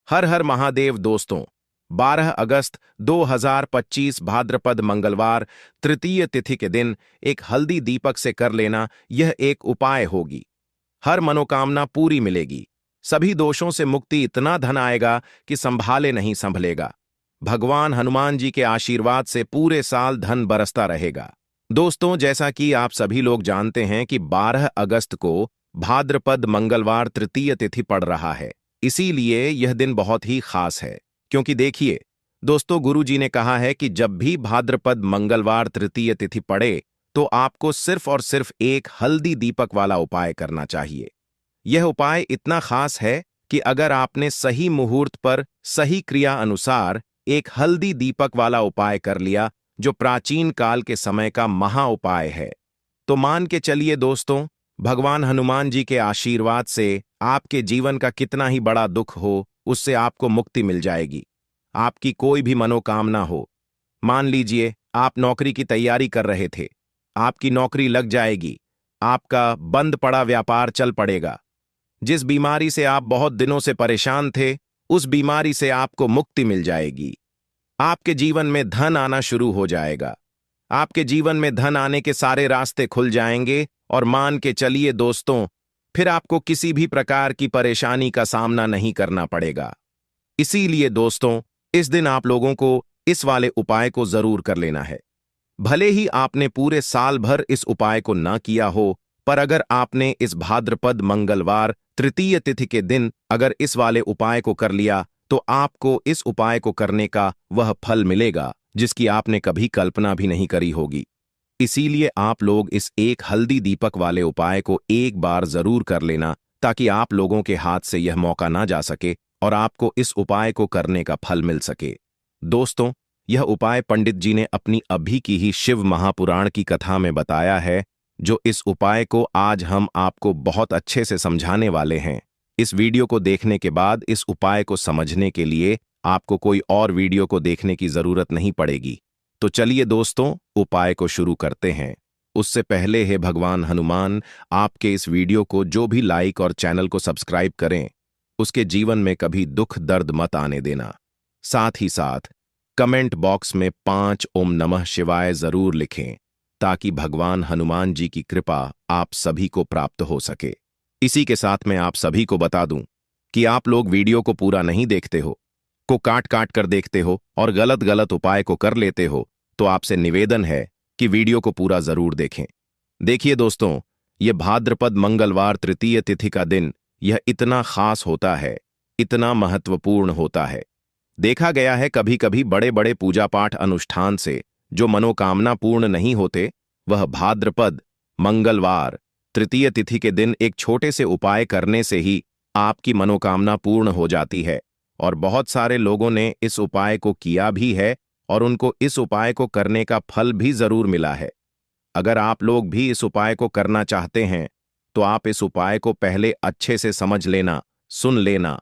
हर हर महादेव दोस्तों। 12 अगस्त 2025 भाद्रपद मंगलवार तृतीय तिथि के दिन एक हल्दी दीपक से कर लेना यह एक उपाय होगी। हर मनोकामना पूरी मिलेगी। सभी दोषों से मुक्ति, इतना धन आएगा कि संभाले नहीं संभलेगा। भगवान हनुमान जी के आशीर्वाद से पूरे साल धन बरसता रहेगा। दोस्तों, जैसा कि आप सभी लोग जानते हैं कि 12 अगस्त को भाद्रपद मंगलवार तृतीय तिथि पड़ रहा है। इसीलिए यह दिन बहुत ही खास है, क्योंकि देखिए दोस्तों, गुरु जी ने कहा है कि जब भी भाद्रपद मंगलवार तृतीय तिथि पड़े तो आपको सिर्फ और सिर्फ एक हल्दी दीपक वाला उपाय करना चाहिए। यह उपाय इतना खास है कि अगर आपने सही मुहूर्त पर सही क्रिया अनुसार एक हल्दी दीपक वाला उपाय कर लिया, जो प्राचीन काल के समय का महा उपाय है, तो मान के चलिए दोस्तों, भगवान हनुमान जी के आशीर्वाद से आपके जीवन का कितना ही बड़ा दुख हो, उससे आपको मुक्ति मिल जाएगी। आपकी कोई भी मनोकामना हो, मान लीजिए आप नौकरी की तैयारी कर रहे थे, आपकी नौकरी लग जाएगी, आपका बंद पड़ा व्यापार चल पड़ेगा। जिस बीमारी से आप बहुत दिनों से परेशान थे, उस बीमारी से आपको मुक्ति मिल जाएगी। आपके जीवन में धन आना शुरू हो जाएगा। आपके जीवन में धन आने के सारे रास्ते खुल जाएंगे और मान के चलिए दोस्तों, फिर आपको किसी भी प्रकार की परेशानी का सामना नहीं करना पड़ेगा। इसीलिए दोस्तों, इस दिन आप लोगों को इस वाले उपाय को जरूर कर लेना है। भले ही आपने पूरे साल भर इस उपाय को ना किया हो, पर अगर आपने इस भाद्रपद मंगलवार तृतीय तिथि के दिन अगर इस वाले उपाय को कर लिया, तो आपको इस उपाय को करने का वह फल मिलेगा जिसकी आपने कभी कल्पना भी नहीं करी होगी। इसीलिए आप लोग इस एक हल्दी दीपक वाले उपाय को एक बार जरूर कर लेना, ताकि आप लोगों के हाथ से यह मौका ना जा सके और आपको इस उपाय को करने का फल मिल सके। दोस्तों, यह उपाय पंडित जी ने अपनी अभी की ही शिव महापुराण की कथा में बताया है, जो इस उपाय को आज हम आपको बहुत अच्छे से समझाने वाले हैं। इस वीडियो को देखने के बाद इस उपाय को समझने के लिए आपको कोई और वीडियो को देखने की जरूरत नहीं पड़ेगी। तो चलिए दोस्तों, उपाय को शुरू करते हैं। उससे पहले है भगवान हनुमान आपके इस वीडियो को जो भी लाइक और चैनल को सब्सक्राइब करें, उसके जीवन में कभी दुख दर्द मत आने देना। साथ ही साथ कमेंट बॉक्स में 5 ओम नमः शिवाय जरूर लिखें, ताकि भगवान हनुमान जी की कृपा आप सभी को प्राप्त हो सके। इसी के साथ मैं आप सभी को बता दूं कि आप लोग वीडियो को पूरा नहीं देखते हो, को काट काट कर देखते हो और गलत गलत उपाय को कर लेते हो, तो आपसे निवेदन है कि वीडियो को पूरा जरूर देखें। देखिए दोस्तों, यह भाद्रपद मंगलवार तृतीय तिथि का दिन यह इतना खास होता है, इतना महत्वपूर्ण होता है। देखा गया है कभी कभी बड़े बड़े पूजा पाठ अनुष्ठान से जो मनोकामना पूर्ण नहीं होते, वह भाद्रपद मंगलवार तृतीय तिथि के दिन एक छोटे से उपाय करने से ही आपकी मनोकामना पूर्ण हो जाती है। और बहुत सारे लोगों ने इस उपाय को किया भी है और उनको इस उपाय को करने का फल भी जरूर मिला है। अगर आप लोग भी इस उपाय को करना चाहते हैं, तो आप इस उपाय को पहले अच्छे से समझ लेना, सुन लेना,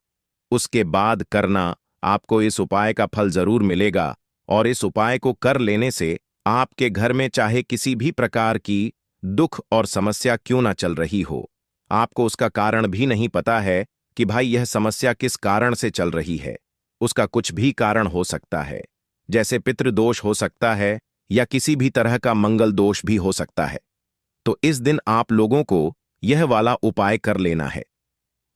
उसके बाद करना। आपको इस उपाय का फल जरूर मिलेगा और इस उपाय को कर लेने से आपके घर में चाहे किसी भी प्रकार की दुख और समस्या क्यों ना चल रही हो, आपको उसका कारण भी नहीं पता है कि भाई यह समस्या किस कारण से चल रही है। उसका कुछ भी कारण हो सकता है, जैसे पितृदोष हो सकता है या किसी भी तरह का मंगल दोष भी हो सकता है। तो इस दिन आप लोगों को यह वाला उपाय कर लेना है।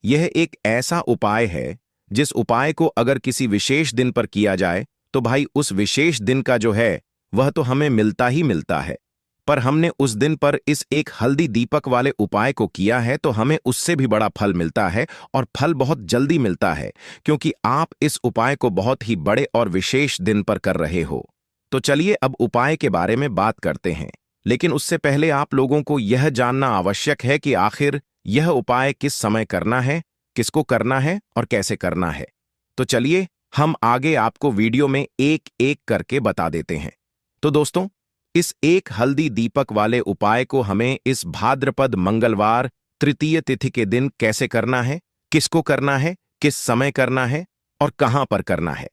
यह एक ऐसा उपाय है जिस उपाय को अगर किसी विशेष दिन पर किया जाए, तो भाई उस विशेष दिन का जो है वह तो हमें मिलता ही मिलता है, पर हमने उस दिन पर इस एक हल्दी दीपक वाले उपाय को किया है तो हमें उससे भी बड़ा फल मिलता है, और फल बहुत जल्दी मिलता है, क्योंकि आप इस उपाय को बहुत ही बड़े और विशेष दिन पर कर रहे हो। तो चलिए अब उपाय के बारे में बात करते हैं, लेकिन उससे पहले आप लोगों को यह जानना आवश्यक है कि आखिर यह उपाय किस समय करना है, किसको करना है और कैसे करना है। तो चलिए हम आगे आपको वीडियो में एक एक करके बता देते हैं। तो दोस्तों, इस एक हल्दी दीपक वाले उपाय को हमें इस भाद्रपद मंगलवार तृतीय तिथि के दिन कैसे करना है, किसको करना है, किस समय करना है और कहां पर करना है,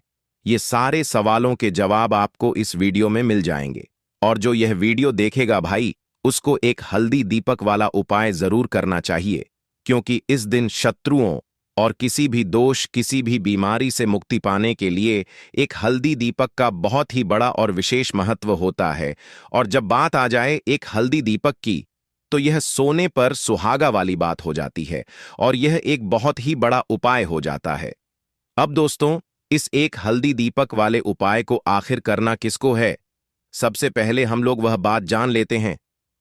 ये सारे सवालों के जवाब आपको इस वीडियो में मिल जाएंगे। और जो यह वीडियो देखेगा भाई, उसको एक हल्दी दीपक वाला उपाय जरूर करना चाहिए, क्योंकि इस दिन शत्रुओं, और किसी भी दोष, किसी भी बीमारी से मुक्ति पाने के लिए एक हल्दी दीपक का बहुत ही बड़ा और विशेष महत्व होता है। और जब बात आ जाए एक हल्दी दीपक की, तो यह सोने पर सुहागा वाली बात हो जाती है और यह एक बहुत ही बड़ा उपाय हो जाता है। अब दोस्तों, इस एक हल्दी दीपक वाले उपाय को आखिर करना किसको है? सबसे पहले हम लोग वह बात जान लेते हैं।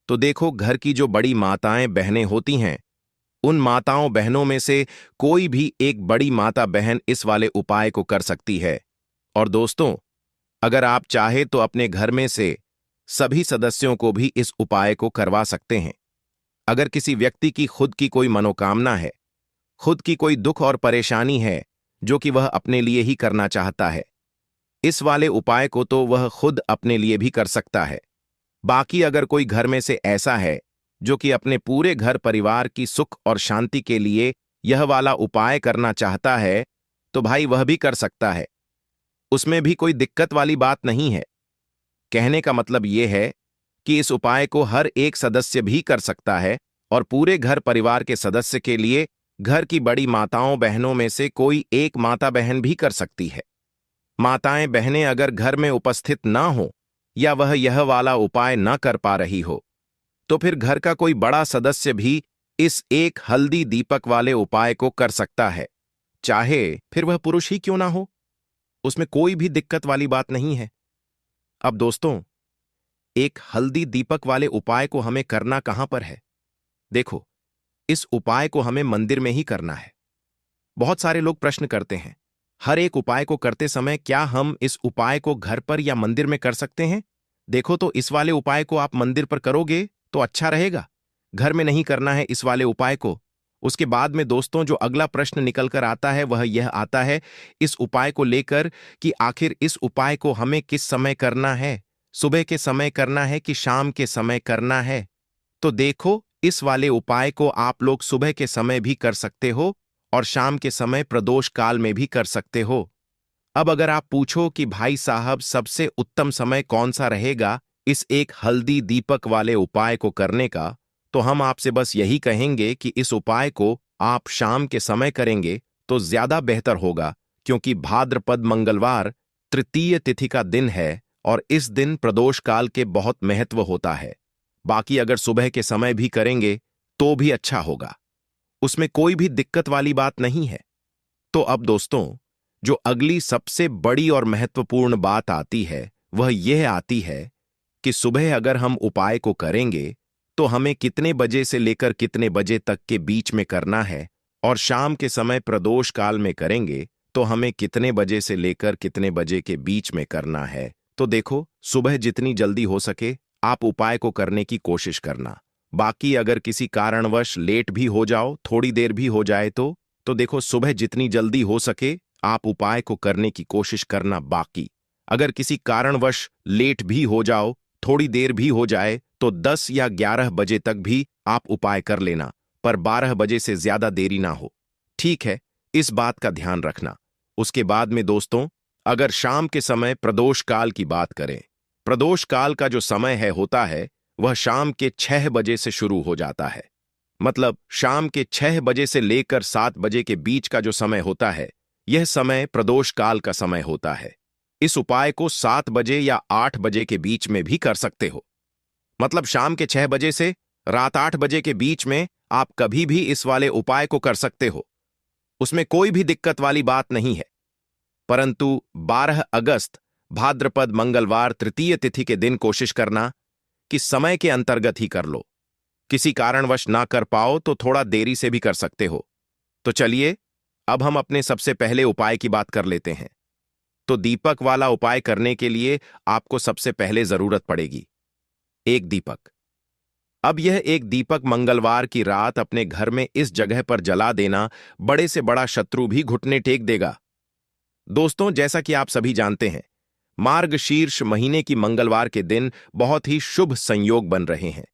तो देखो, घर की जो बड़ी माताएं बहनें होती हैं, उन माताओं बहनों में से कोई भी एक बड़ी माता बहन इस वाले उपाय को कर सकती है। और दोस्तों, अगर आप चाहे तो अपने घर में से सभी सदस्यों को भी इस उपाय को करवा सकते हैं। अगर किसी व्यक्ति की खुद की कोई मनोकामना है, खुद की कोई दुख और परेशानी है जो कि वह अपने लिए ही करना चाहता है, इस वाले उपाय को तो वह खुद अपने लिए भी कर सकता है। बाकी अगर कोई घर में से ऐसा है जो कि अपने पूरे घर परिवार की सुख और शांति के लिए यह वाला उपाय करना चाहता है, तो भाई वह भी कर सकता है। उसमें भी कोई दिक्कत वाली बात नहीं है। कहने का मतलब यह है कि इस उपाय को हर एक सदस्य भी कर सकता है और पूरे घर परिवार के सदस्य के लिए घर की बड़ी माताओं बहनों में से कोई एक माता बहन भी कर सकती है। माताएं बहनें अगर घर में उपस्थित ना हो या वह यह वाला उपाय ना कर पा रही हो, तो फिर घर का कोई बड़ा सदस्य भी इस एक हल्दी दीपक वाले उपाय को कर सकता है, चाहे फिर वह पुरुष ही क्यों ना हो। उसमें कोई भी दिक्कत वाली बात नहीं है। अब दोस्तों, एक हल्दी दीपक वाले उपाय को हमें करना कहां पर है? देखो, इस उपाय को हमें मंदिर में ही करना है। बहुत सारे लोग प्रश्न करते हैं, हर एक उपाय को करते समय क्या हम इस उपाय को घर पर या मंदिर में कर सकते हैं? देखो, तो इस वाले उपाय को आप मंदिर पर करोगे तो अच्छा रहेगा, घर में नहीं करना है इस वाले उपाय को। उसके बाद में दोस्तों, जो अगला प्रश्न निकल कर आता है वह यह आता है इस उपाय को लेकर कि आखिर इस उपाय को हमें किस समय करना है, सुबह के समय करना है कि शाम के समय करना है? तो देखो, इस वाले उपाय को आप लोग सुबह के समय भी कर सकते हो और शाम के समय प्रदोष काल में भी कर सकते हो। अब अगर आप पूछो कि भाई साहब सबसे उत्तम समय कौन सा रहेगा इस एक हल्दी दीपक वाले उपाय को करने का, तो हम आपसे बस यही कहेंगे कि इस उपाय को आप शाम के समय करेंगे तो ज्यादा बेहतर होगा, क्योंकि भाद्रपद मंगलवार तृतीय तिथि का दिन है और इस दिन प्रदोष काल के बहुत महत्व होता है। बाकी अगर सुबह के समय भी करेंगे तो भी अच्छा होगा, उसमें कोई भी दिक्कत वाली बात नहीं है। तो अब दोस्तों, जो अगली सबसे बड़ी और महत्वपूर्ण बात आती है वह यह आती है कि सुबह अगर हम उपाय को करेंगे तो हमें कितने बजे से लेकर कितने बजे तक के बीच में करना है, और शाम के समय प्रदोष काल में करेंगे तो हमें कितने बजे से लेकर कितने बजे के बीच में करना है। तो देखो, सुबह जितनी जल्दी हो सके आप उपाय को करने की कोशिश करना। बाकी अगर किसी कारणवश लेट भी हो जाओ, थोड़ी देर भी हो जाए तो देखो, सुबह जितनी जल्दी हो सके आप उपाय को करने की कोशिश करना। बाकी अगर किसी कारणवश लेट भी हो जाओ, थोड़ी देर भी हो जाए, तो 10 या 11 बजे तक भी आप उपाय कर लेना, पर 12 बजे से ज्यादा देरी ना हो। ठीक है, इस बात का ध्यान रखना। उसके बाद में दोस्तों, अगर शाम के समय प्रदोष काल की बात करें, प्रदोष काल का जो समय होता है वह शाम के 6 बजे से शुरू हो जाता है। मतलब शाम के 6 बजे से लेकर 7 बजे के बीच का जो समय होता है, यह समय प्रदोष काल का समय होता है। इस उपाय को 7 बजे या 8 बजे के बीच में भी कर सकते हो। मतलब शाम के 6 बजे से रात 8 बजे के बीच में आप कभी भी इस वाले उपाय को कर सकते हो, उसमें कोई भी दिक्कत वाली बात नहीं है। परंतु 12 अगस्त भाद्रपद मंगलवार तृतीय तिथि के दिन कोशिश करना कि समय के अंतर्गत ही कर लो। किसी कारणवश ना कर पाओ तो थोड़ा देरी से भी कर सकते हो। तो चलिए, अब हम अपने सबसे पहले उपाय की बात कर लेते हैं। तो दीपक वाला उपाय करने के लिए आपको सबसे पहले जरूरत पड़ेगी एक दीपक। अब यह एक दीपक मंगलवार की रात अपने घर में इस जगह पर जला देना, बड़े से बड़ा शत्रु भी घुटने टेक देगा। दोस्तों, जैसा कि आप सभी जानते हैं, मार्गशीर्ष महीने की मंगलवार के दिन बहुत ही शुभ संयोग बन रहे हैं,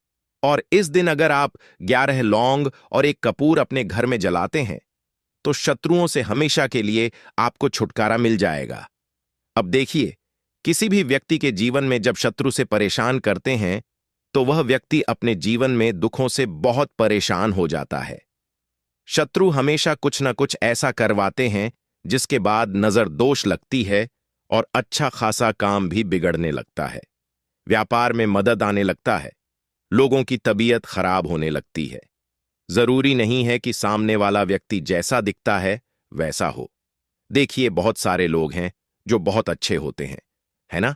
और इस दिन अगर आप 11 लौंग और एक कपूर अपने घर में जलाते हैं तो शत्रुओं से हमेशा के लिए आपको छुटकारा मिल जाएगा। अब देखिए, किसी भी व्यक्ति के जीवन में जब शत्रु से परेशान करते हैं तो वह व्यक्ति अपने जीवन में दुखों से बहुत परेशान हो जाता है। शत्रु हमेशा कुछ न कुछ ऐसा करवाते हैं जिसके बाद नजर दोष लगती है और अच्छा खासा काम भी बिगड़ने लगता है। व्यापार में मदद आने लगता है, लोगों की तबीयत खराब होने लगती है। जरूरी नहीं है कि सामने वाला व्यक्ति जैसा दिखता है वैसा हो। देखिए, बहुत सारे लोग हैं जो बहुत अच्छे होते हैं, है ना?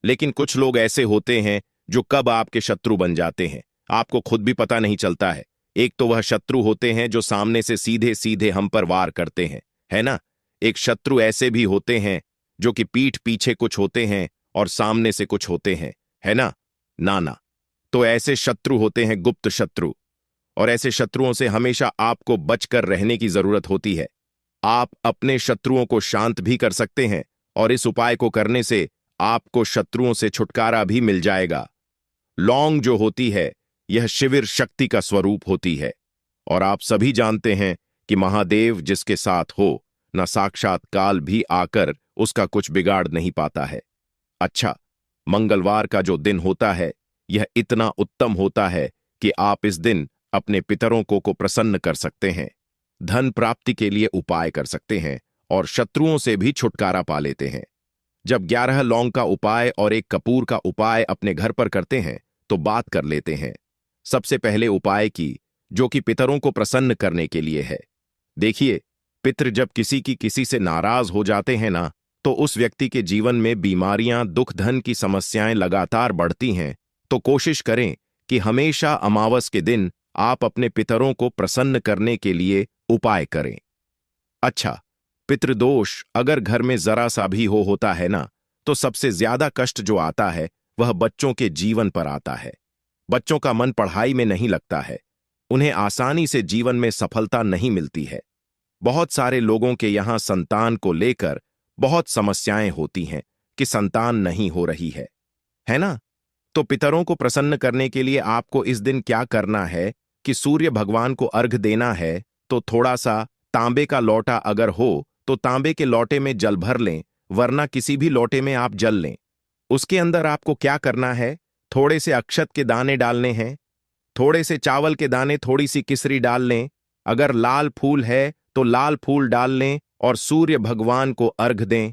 लेकिन कुछ लोग ऐसे होते हैं जो कब आपके शत्रु बन जाते हैं आपको खुद भी पता नहीं चलता है। एक तो वह शत्रु होते हैं जो सामने से सीधे सीधे हम पर वार करते हैं, है ना? एक शत्रु ऐसे भी होते हैं जो कि पीठ पीछे कुछ होते हैं और सामने से कुछ होते हैं, है ना? ना। तो ऐसे शत्रु होते हैं गुप्त शत्रु, और ऐसे शत्रुओं से हमेशा आपको बचकर रहने की जरूरत होती है। आप अपने शत्रुओं को शांत भी कर सकते हैं और इस उपाय को करने से आपको शत्रुओं से छुटकारा भी मिल जाएगा। लौंग जो होती है यह शिविर शक्ति का स्वरूप होती है, और आप सभी जानते हैं कि महादेव जिसके साथ हो, न साक्षात काल भी आकर उसका कुछ बिगाड़ नहीं पाता है। अच्छा, मंगलवार का जो दिन होता है यह इतना उत्तम होता है कि आप इस दिन अपने पितरों को प्रसन्न कर सकते हैं, धन प्राप्ति के लिए उपाय कर सकते हैं और शत्रुओं से भी छुटकारा पा लेते हैं। जब 11 लौंग का उपाय और एक कपूर का उपाय अपने घर पर करते हैं तो बात कर लेते हैं सबसे पहले उपाय की, जो कि पितरों को प्रसन्न करने के लिए है। देखिए, पितृ जब किसी से नाराज हो जाते हैं ना, तो उस व्यक्ति के जीवन में बीमारियां, दुख, धन की समस्याएं लगातार बढ़ती हैं। तो कोशिश करें कि हमेशा अमावस के दिन आप अपने पितरों को प्रसन्न करने के लिए उपाय करें। अच्छा, पितृदोष अगर घर में जरा सा भी होता है ना, तो सबसे ज्यादा कष्ट जो आता है वह बच्चों के जीवन पर आता है। बच्चों का मन पढ़ाई में नहीं लगता है, उन्हें आसानी से जीवन में सफलता नहीं मिलती है। बहुत सारे लोगों के यहां संतान को लेकर बहुत समस्याएं होती हैं कि संतान नहीं हो रही है ना? तो पितरों को प्रसन्न करने के लिए आपको इस दिन क्या करना है कि सूर्य भगवान को अर्घ देना है। तो थोड़ा सा तांबे का लोटा अगर हो तो तांबे के लोटे में जल भर लें, वरना किसी भी लोटे में आप जल लें। उसके अंदर आपको क्या करना है, थोड़े से अक्षत के दाने डालने हैं, थोड़े से चावल के दाने, थोड़ी सी किसरी डाल लें। अगर लाल फूल है तो लाल फूल डाल लें और सूर्य भगवान को अर्घ दें।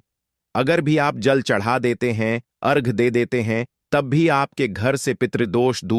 अगर भी आप जल चढ़ा देते हैं, अर्घ दे देते हैं, तब भी आपके घर से पितृदोष दूर